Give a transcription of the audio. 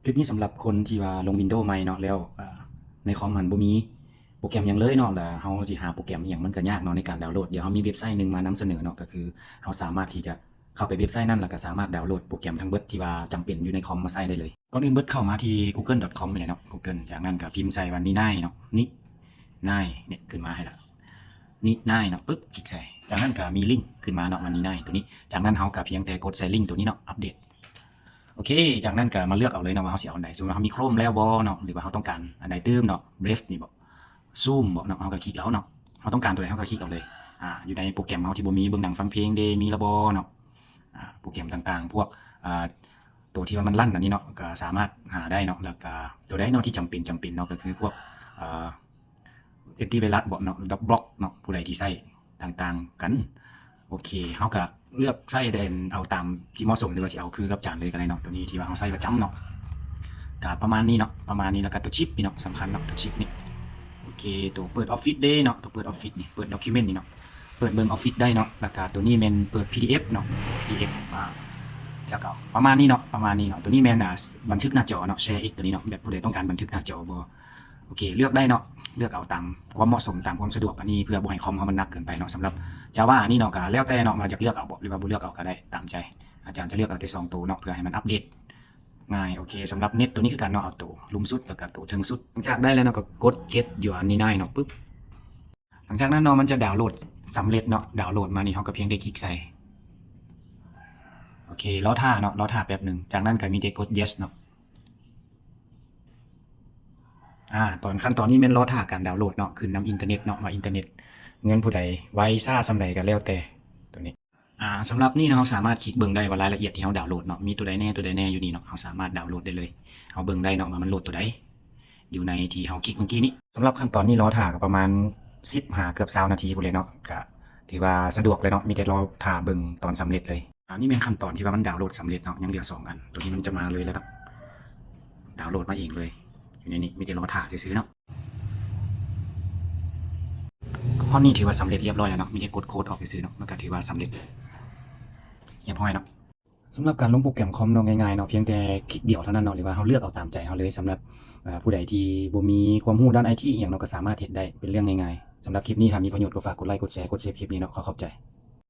คลิปนี้สำหรับคนที่ว่าลง Windows ใหม่เนาะแล้วในคอมหันบ่มีโปรแกรมหยังเลยเนาะแล้วเฮาสิหาโปรแกรมอิหยังมันก็ยากเนาะในการดาวน์โหลดเดี๋ยวเฮามีเว็บไซต์หนึ่งมานำเสนอเนาะก็คือเฮาสามารถที่จะเข้าไปเว็บไซต์นั้นแล้วก็สามารถดาวน์โหลดโปรแกรมทั้งเบิดที่ว่าจำเป็นอยู่ในคอมมาใช้ได้เลยก่อนอื่นเบิดเข้ามาที่ google.com ไปเลยเนาะ Google จากนั้นก็พิมพ์ใส่ว่านี่นายเนาะนี่นายเนี่ยขึ้นมาให้ละนี่นายเนาะปึ๊บคลิกใส่จากนั้นก็มีลิงก์ขึ้นมาเนาะมันนี่นายตัวนี้จากนั้นเฮาก็เพียงแต่กดใส่ลิงก์ตัวนี้เนาะอัปเดต โอเค จากนั้นก็มาเลือกเอาเลยนะว่าเราสิเอาอันใดสมมุติว่าเรามี Chrome แล้วบ่เนาะหรือว่าเราต้องการอันใดเติมเนาะ Brave นี่บ่ Zoom บ่เนาะเราก็คลิกเอาเนาะเราต้องการตัวใดเราก็คลิกเอาเลยอยู่ในโปรแกรมเราที่บ่มีเบิ่งหนังฟังเพลงเดมีละบ่เนาะโปรแกรมต่างๆพวกตัวที่ว่ามันลั่นอันนี้เนาะก็สามารถหาได้เนาะแล้วก็ตัวใดเนาะที่จำเป็นเนาะก็คือพวกแอนตี้ไวรัสบ่เนาะดับบล็อกเนาะผู้ใดที่ใช้ต่างๆกันโอเคเราก็เลือกใช้ได้เอาตามที่เหมาะสมหรือว่าสิเอาคือกับจานเลยก็ได้เนาะตัวนี้ที่ว่าเราใช้ประจำเนาะก็ประมาณนี้เนาะประมาณนี้แล้วก็ตัวชิปนี่เนาะสำคัญเนาะตัวชิปนี่โอเคตัวเปิด Office ได้เนาะตัวเปิด Office นี่เปิด Document นี่เนาะเปิดเบิ่ง Office ได้เนาะแล้วก็ตัวนี้แม่นเปิด PDF เนาะ PDF แล้วก็ประมาณนี้เนาะประมาณนี้เนาะตัวนี้แม่นบันทึกหน้าจอเนาะ Share X ตัวนี้เนาะแบบผู้ใดต้องการบันทึกหน้าจอบ่โอเคเลือกได้เนาะเลือกเอาตามความเหมาะสมตามความสะดวกอันนี้เพื่อบ่ให้คอมมันหนักเกินไปเนาะสำหรับ Java อันนี้เนาะก็แล้วแต่เนาะมาจากเลือกเอาบ่หรือว่าบ่เลือกเอาก็ได้ตามใจอาจารย์จะเลือกเอาแต่2ตัวเนาะเพื่อให้มันอัปเดตง่ายโอเคสำหรับเน็ตตัวนี้คือการเนาะเอาตัวลุ่มสุดแล้วก็ตัวถึงสุดหลังจากได้แล้วเนาะก็กด get your อันนี้ได้เนาะปึ๊บหลังจากนั้นเนาะมันจะดาวน์โหลดสำเร็จเนาะดาวน์โหลดมานี่เฮาก็เพียงได้คลิกใส่โอเครอท่าเนาะรอท่าแป๊บนึงจากนั้นก็มีแต่กด yes เนาะตอนขั้นตอนนี้แม่นรอท่าการดาวน์โหลดเนาะขึ้นนำอินเทอร์เน็ตเนาะว่าอินเทอร์เน็ตเงินผู้ใดไวซ่าส่ำใดก็แล้วแต่ตัวนี้สำหรับนี่เนาะเราสามารถคลิกเบิ่งได้ว่ารายละเอียดที่เราดาวน์โหลดเนาะมีตัวใดแน่อยู่นี่เนาะเราสามารถดาวน์โหลดได้เลยเราเบิ่งได้เนาะว่ามันโหลดตัวใดอยู่ในที่เราคลิกเมื่อกี้นี้สำหรับขั้นตอนนี้รอท่าก็ประมาณ15เกือบ20นาทีพุ่นเลยเนาะก็ถือว่าสะดวกเลยเนาะมีแต่รอท่าเบิ่งตอนสำเร็จเลยนี่เป็นขั้นตอนที่ว่ามันดาวน์โหลดสำเร็จเนาะยังเหลือ2อันตัวนี้มันจะมาเลยแล้วเนาะดาวน์โหลดมาเองเลยอยู่ในนี้มีแต่รอท่าซื่อๆเนาะ ข้อนี้ถือว่าสำเร็จเรียบร้อยแล้วเนาะมีแค่กดโค้ดออกซื่อๆเนาะมันก็ถือว่าสำเร็จเรียบร้อยเนาะสำหรับการลงโปรแกรมคอมเนาะง่ายๆเนาะเพียงแต่คลิกเดียวเท่านั้นเนาะหรือว่าเราเลือกเอาตามใจเราเลยสำหรับผู้ใดที่บ่มีความรู้ด้านไอทีอหย่างเนาะก็สามารถเฮ็ดได้เป็นเรื่องง่ายๆสำหรับคลิปนี้ถ้ามีประโยชน์ก็ฝากกดไลค์กดแชร์กดเซฟคลิปนี้เนาะขอขอบใจ